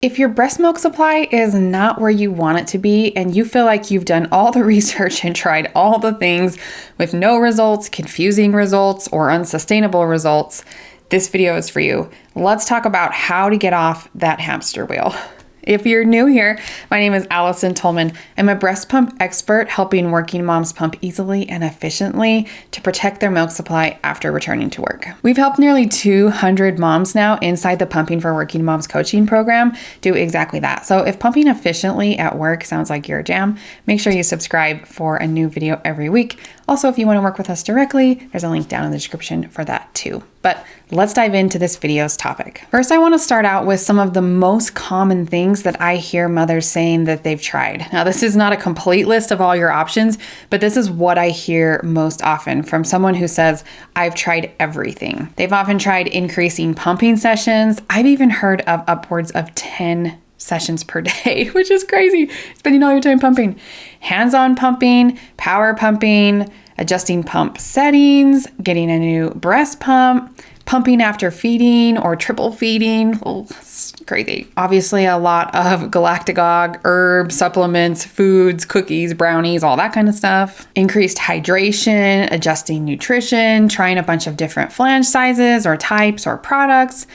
If your breast milk supply is not where you want it to be and you feel like you've done all the research and tried all the things with no results, confusing results, or unsustainable results, this video is for you. Let's talk about how to get off that hamster wheel. If you're new here, my name is Allison Tolman. I'm a breast pump expert helping working moms pump easily and efficiently to protect their milk supply after returning to work. We've helped nearly 200 moms now inside the Pumping for Working Moms coaching program do exactly that. So if pumping efficiently at work sounds like your jam, make sure you subscribe for a new video every week. Also, if you want to work with us directly, there's a link down in the description for that too. But let's dive into this video's topic. First, I want to start out with some of the most common things that I hear mothers saying that they've tried. Now, this is not a complete list of all your options, but this is what I hear most often from someone who says, I've tried everything. They've often tried increasing pumping sessions. I've even heard of upwards of 10 sessions per day, which is crazy. Spending all your time pumping. Hands-on pumping, power pumping, adjusting pump settings, getting a new breast pump, pumping after feeding or triple feeding. Oh, it's crazy. Obviously, a lot of galactagogue, herbs, supplements, foods, cookies, brownies, all that kind of stuff. Increased hydration, adjusting nutrition, trying a bunch of different flange sizes or types or products,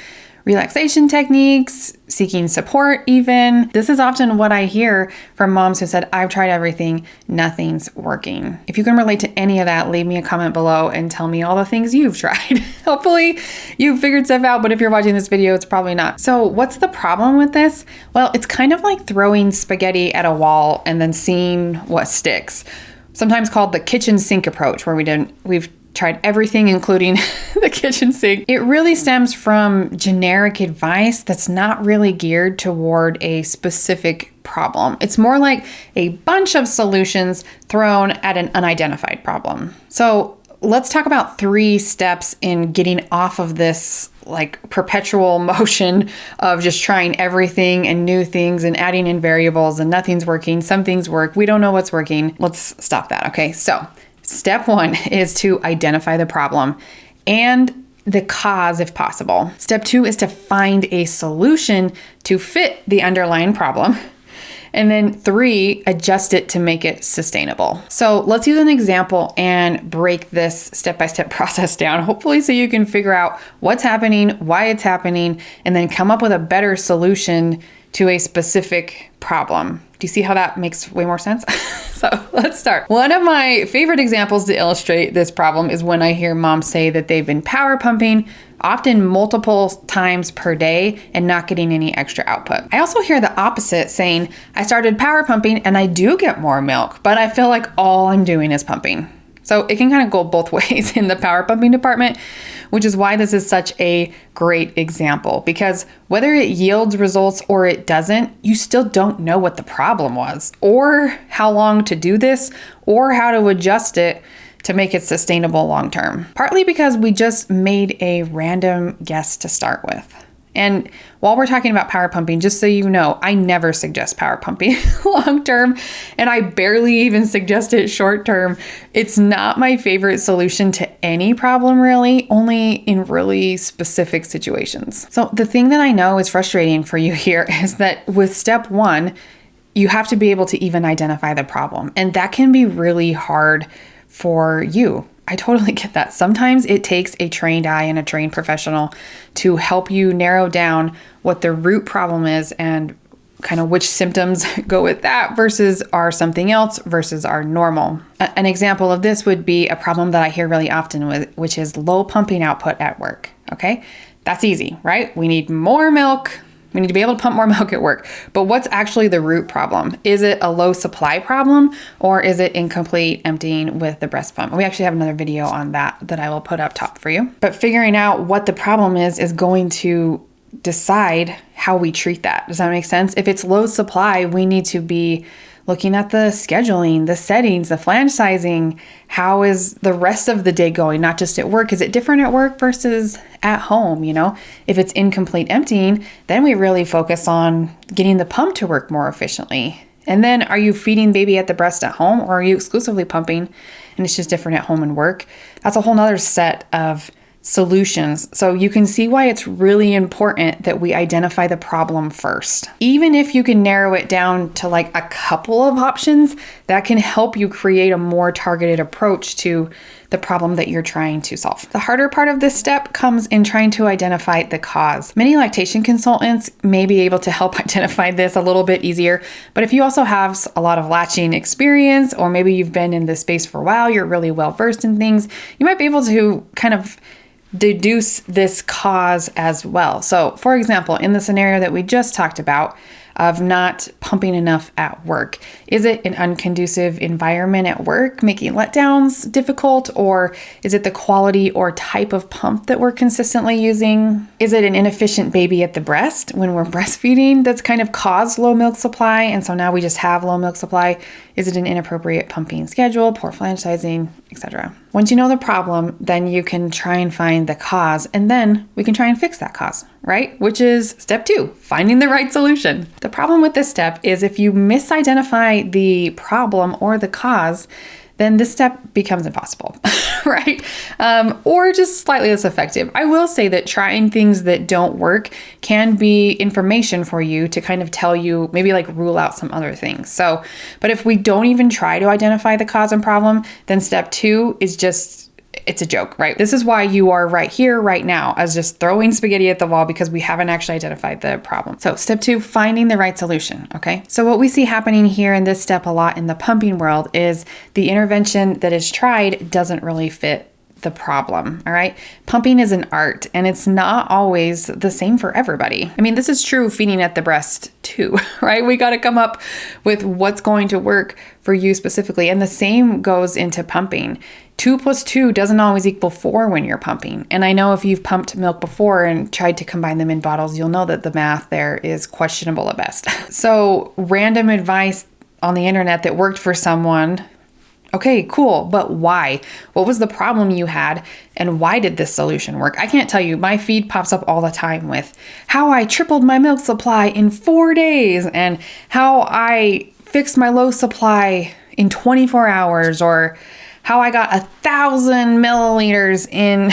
relaxation techniques, seeking support even. This is often what I hear from moms who said, I've tried everything, nothing's working. If you can relate to any of that, leave me a comment below and tell me all the things you've tried. Hopefully you've figured stuff out, but if you're watching this video, it's probably not. So what's the problem with this? Well, it's kind of like throwing spaghetti at a wall and then seeing what sticks. Sometimes called the kitchen sink approach, where we've tried everything, including the kitchen sink. It really stems from generic advice that's not really geared toward a specific problem. It's more like a bunch of solutions thrown at an unidentified problem. So let's talk about 3 steps in getting off of this like perpetual motion of just trying everything and new things and adding in variables and nothing's working. Some things work. We don't know what's working. Let's stop that. Okay. So step 1 is to identify the problem and the cause if possible. Step 2 is to find a solution to fit the underlying problem. And then 3, adjust it to make it sustainable. So let's use an example and break this step-by-step process down, hopefully so you can figure out what's happening, why it's happening, and then come up with a better solution to a specific problem. Do you see how that makes way more sense? So let's start. One of my favorite examples to illustrate this problem is when I hear moms say that they've been power pumping, often multiple times per day, and not getting any extra output. I also hear the opposite, saying, I started power pumping and I do get more milk, but I feel like all I'm doing is pumping. So it can kind of go both ways in the power pumping department, which is why this is such a great example, because whether it yields results or it doesn't, you still don't know what the problem was or how long to do this or how to adjust it to make it sustainable long term. Partly because we just made a random guess to start with. And while we're talking about power pumping, just so you know, I never suggest power pumping long term, and I barely even suggest it short term. It's not my favorite solution to any problem, really, only in really specific situations. So the thing that I know is frustrating for you here is that with step 1, you have to be able to even identify the problem, and that can be really hard for you. I totally get that. Sometimes it takes a trained eye and a trained professional to help you narrow down what the root problem is and kind of which symptoms go with that versus are something else versus are normal. An example of this would be a problem that I hear really often, which is low pumping output at work. Okay, that's easy, right? We need more milk. We need to be able to pump more milk at work. But what's actually the root problem? Is it a low supply problem or is it incomplete emptying with the breast pump? We actually have another video on that I will put up top for you. But figuring out what the problem is going to decide how we treat that. Does that make sense? If it's low supply, we need to be looking at the scheduling, the settings, the flange sizing. How is the rest of the day going? Not just at work. Is it different at work versus at home? You know, if it's incomplete emptying, then we really focus on getting the pump to work more efficiently. And then are you feeding baby at the breast at home, or are you exclusively pumping and it's just different at home and work? That's a whole nother set of solutions. So you can see why it's really important that we identify the problem first. Even if you can narrow it down to like a couple of options, that can help you create a more targeted approach to the problem that you're trying to solve. The harder part of this step comes in trying to identify the cause. Many lactation consultants may be able to help identify this a little bit easier, but if you also have a lot of latching experience, or maybe you've been in this space for a while, you're really well versed in things, you might be able to kind of deduce this cause as well. So for example, in the scenario that we just talked about of not pumping enough at work, is it an unconducive environment at work making letdowns difficult, or is it the quality or type of pump that we're consistently using? Is it an inefficient baby at the breast when we're breastfeeding that's kind of caused low milk supply, and so now we just have low milk supply? Is it an inappropriate pumping schedule, poor flange sizing, etc.? Once you know the problem, then you can try and find the cause, and then we can try and fix that cause, right? Which is step 2, finding the right solution. The problem with this step is if you misidentify the problem or the cause, then this step becomes impossible, right? Or just slightly less effective. I will say that trying things that don't work can be information for you to kind of tell you, maybe like rule out some other things. So, but if we don't even try to identify the cause and problem, then step 2 is just, it's a joke, right? This is why you are right here, right now, as just throwing spaghetti at the wall because we haven't actually identified the problem. So step 2, finding the right solution, okay? So what we see happening here in this step a lot in the pumping world is the intervention that is tried doesn't really fit the problem, all right? Pumping is an art, and it's not always the same for everybody. I mean, this is true feeding at the breast too, right? We got to come up with what's going to work for you specifically. And the same goes into pumping. 2 + 2 doesn't always equal 4 when you're pumping. And I know if you've pumped milk before and tried to combine them in bottles, you'll know that the math there is questionable at best. So random advice on the internet that worked for someone, okay, cool, but why? What was the problem you had, and why did this solution work? I can't tell you, my feed pops up all the time with how I tripled my milk supply in 4 days, and how I fixed my low supply in 24 hours, or how I got 1,000 milliliters in,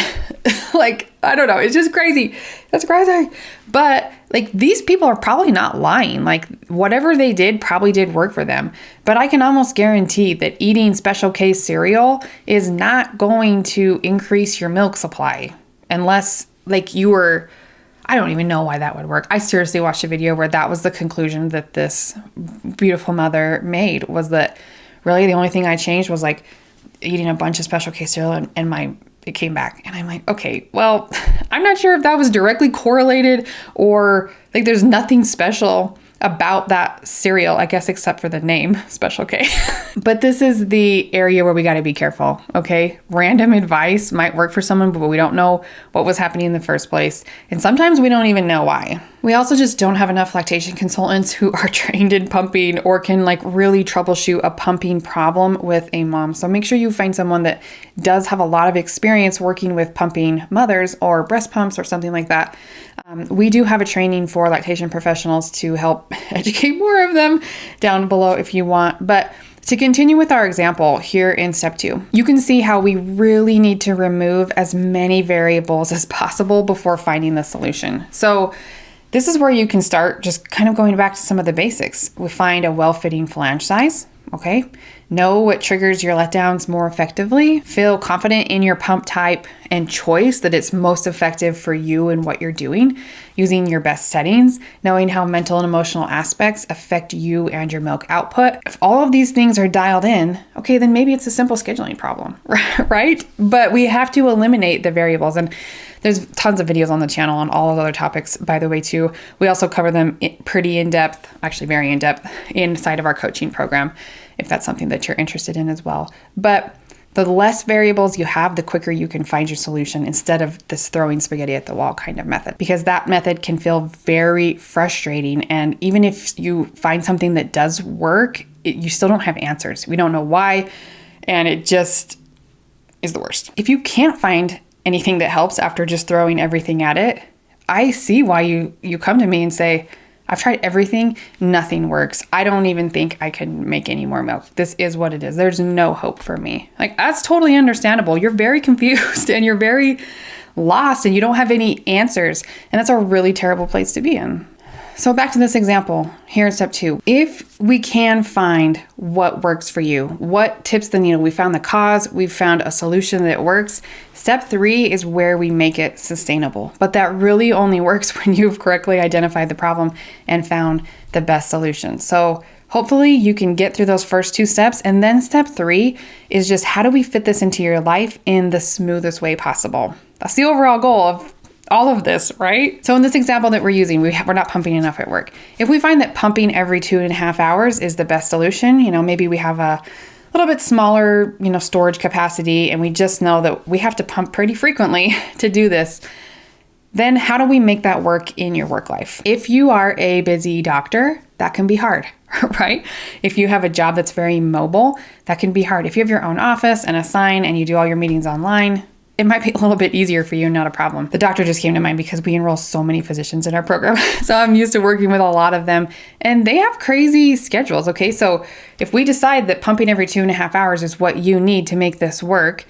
like, I don't know, it's just crazy. That's crazy. But like, these people are probably not lying. Like, whatever they did probably did work for them. But I can almost guarantee that eating special K cereal is not going to increase your milk supply unless like you were, I don't even know why that would work. I seriously watched a video where that was the conclusion that this beautiful mother made, was that really the only thing I changed was like eating a bunch of special K cereal, and it came back. And I'm like, okay, well, I'm not sure if that was directly correlated, or like there's nothing special about that cereal, I guess, except for the name, Special K. But this is the area where we got to be careful, okay? Random advice might work for someone, but we don't know what was happening in the first place. And sometimes we don't even know why. We also just don't have enough lactation consultants who are trained in pumping or can like really troubleshoot a pumping problem with a mom. So make sure you find someone that does have a lot of experience working with pumping mothers or breast pumps or something like that. We do have a training for lactation professionals to help educate more of them down below if you want. But to continue with our example here in step 2, you can see how we really need to remove as many variables as possible before finding the solution. So this is where you can start just kind of going back to some of the basics. We find a well-fitting flange size, okay? Know what triggers your letdowns more effectively. Feel confident in your pump type and choice, that it's most effective for you and what you're doing, using your best settings, knowing how mental and emotional aspects affect you and your milk output. If all of these things are dialed in, okay, then maybe it's a simple scheduling problem, right? But we have to eliminate the variables. And there's tons of videos on the channel on all of the other topics, by the way, too. We also cover them pretty in depth, actually very in depth, inside of our coaching program, if that's something that you're interested in as well. But the less variables you have, the quicker you can find your solution, instead of this throwing spaghetti at the wall kind of method, because that method can feel very frustrating. And even if you find something that does work, you still don't have answers. We don't know why, and it just is the worst. If you can't find anything that helps after just throwing everything at it, I see why you come to me and say, I've tried everything, nothing works. I don't even think I can make any more milk. This is what it is. There's no hope for me. Like, that's totally understandable. You're very confused and you're very lost and you don't have any answers. And that's a really terrible place to be in. So back to this example here in step 2. If we can find what works for you, what tips the needle, we found the cause, we've found a solution that works. Step 3 is where we make it sustainable. But that really only works when you've correctly identified the problem and found the best solution. So hopefully you can get through those first 2 steps. And then step 3 is just how do we fit this into your life in the smoothest way possible? That's the overall goal of all of this, right? So in this example that we're using, we're not pumping enough at work. If we find that pumping every 2.5 hours is the best solution, maybe we have a little bit smaller, storage capacity, and we just know that we have to pump pretty frequently to do this, then how do we make that work in your work life? If you are a busy doctor, that can be hard, right? If you have a job that's very mobile, that can be hard. If you have your own office and a sign and you do all your meetings online, it might be a little bit easier for you, not a problem. The doctor just came to mind because we enroll so many physicians in our program. So I'm used to working with a lot of them and they have crazy schedules. Okay. So if we decide that pumping every 2.5 hours is what you need to make this work,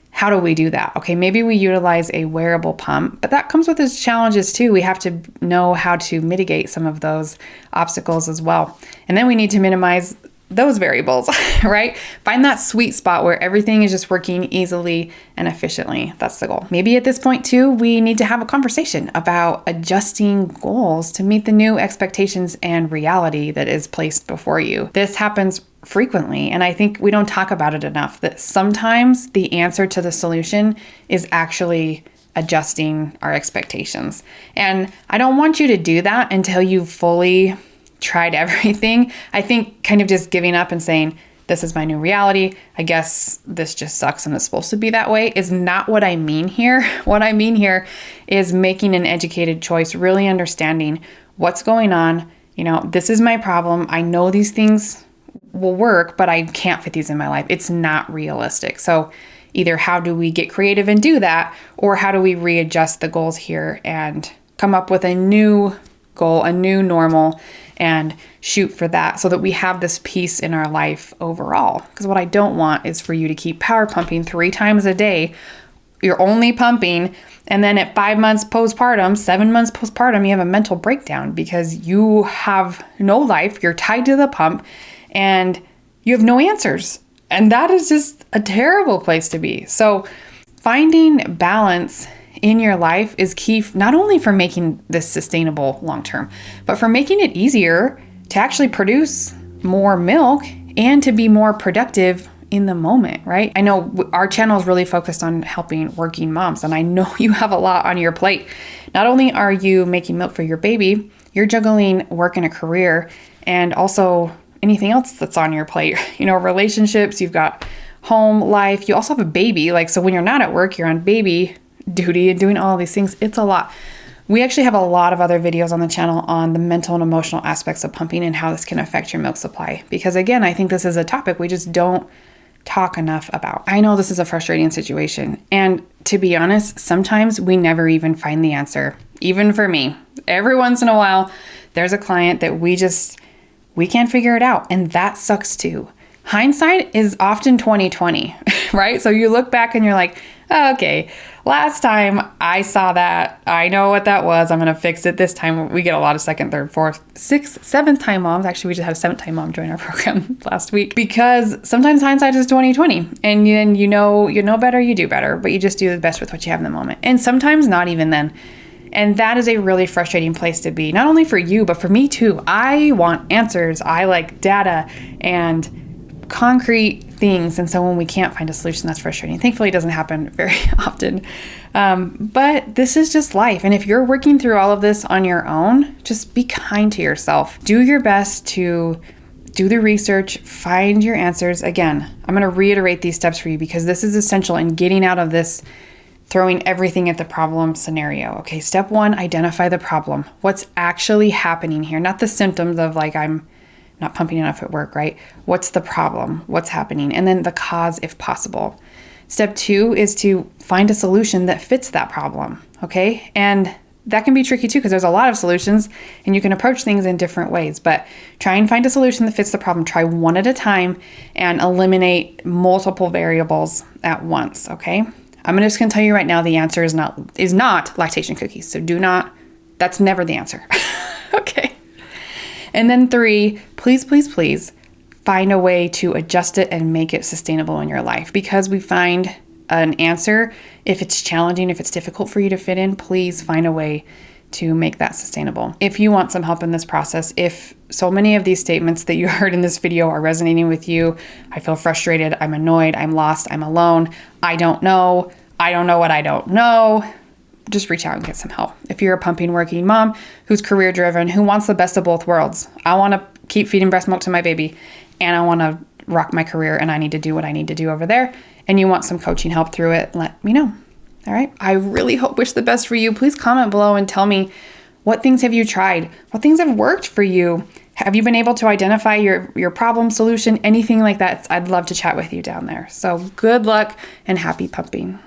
how do we do that? Okay. Maybe we utilize a wearable pump, but that comes with its challenges too. We have to know how to mitigate some of those obstacles as well. And then we need to minimize those variables, right? Find that sweet spot where everything is just working easily and efficiently. That's the goal. Maybe at this point too, we need to have a conversation about adjusting goals to meet the new expectations and reality that is placed before you. This happens frequently, and I think we don't talk about it enough, that sometimes the answer to the solution is actually adjusting our expectations. And I don't want you to do that until you've fully tried everything. I think kind of just giving up and saying, this is my new reality, I guess this just sucks and it's supposed to be that way, is not what I mean here. What I mean here is making an educated choice, really understanding what's going on. This is my problem. I know these things will work, but I can't fit these in my life. It's not realistic. So either how do we get creative and do that, or how do we readjust the goals here and come up with a new goal, a new normal, and shoot for that so that we have this peace in our life overall. Because what I don't want is for you to keep power pumping 3 times a day. You're only pumping, and then at 5 months postpartum, 7 months postpartum, you have a mental breakdown because you have no life, you're tied to the pump, and you have no answers. And that is just a terrible place to be. So finding balance in your life is key, not only for making this sustainable long-term, but for making it easier to actually produce more milk and to be more productive in the moment, right? I know our channel is really focused on helping working moms, and I know you have a lot on your plate. Not only are you making milk for your baby, you're juggling work and a career and also anything else that's on your plate, relationships, you've got home life, you also have a baby. So when you're not at work, you're on baby duty and doing all of these things. It's a lot. We actually have a lot of other videos on the channel on the mental and emotional aspects of pumping and how this can affect your milk supply. Because again, I think this is a topic we just don't talk enough about. I know this is a frustrating situation. And to be honest, sometimes we never even find the answer. Even for me, every once in a while, there's a client that we can't figure it out. And that sucks too. Hindsight is often 20/20, right? So you look back and you're like, oh, okay, last time I saw that, I know what that was. I'm going to fix it this time. We get a lot of 2nd, 3rd, 4th, 6th, 7th time moms. Actually, we just had a 7th time mom join our program last week because sometimes hindsight is 20/20 and then you know better, you do better, but you just do the best with what you have in the moment. And sometimes not even then. And that is a really frustrating place to be, not only for you, but for me too. I want answers. I like data and concrete things. And so when we can't find a solution, that's frustrating. Thankfully, it doesn't happen very often. But this is just life. And if you're working through all of this on your own, just be kind to yourself. Do your best to do the research, find your answers. Again, I'm going to reiterate these steps for you because this is essential in getting out of this throwing everything at the problem scenario. Okay, step 1, identify the problem. What's actually happening here? Not the symptoms of I'm not pumping enough at work, right? What's the problem? What's happening? And then the cause if possible. Step 2 is to find a solution that fits that problem, okay? And that can be tricky too because there's a lot of solutions and you can approach things in different ways, but try and find a solution that fits the problem. Try one at a time and eliminate multiple variables at once, okay? I'm just going to tell you right now, the answer is not lactation cookies. So that's never the answer. Okay. And then 3, please, please, please find a way to adjust it and make it sustainable in your life, because we find an answer. If it's challenging, if it's difficult for you to fit in, please find a way to make that sustainable. If you want some help in this process, if so many of these statements that you heard in this video are resonating with you, I feel frustrated, I'm annoyed, I'm lost, I'm alone, I don't know what I don't know, just reach out and get some help. If you're a pumping working mom who's career driven, who wants the best of both worlds, I want to keep feeding breast milk to my baby and I want to rock my career and I need to do what I need to do over there, and you want some coaching help through it, let me know. All right. I really wish the best for you. Please comment below and tell me, what things have you tried? What things have worked for you? Have you been able to identify your problem solution? Anything like that. I'd love to chat with you down there. So good luck and happy pumping.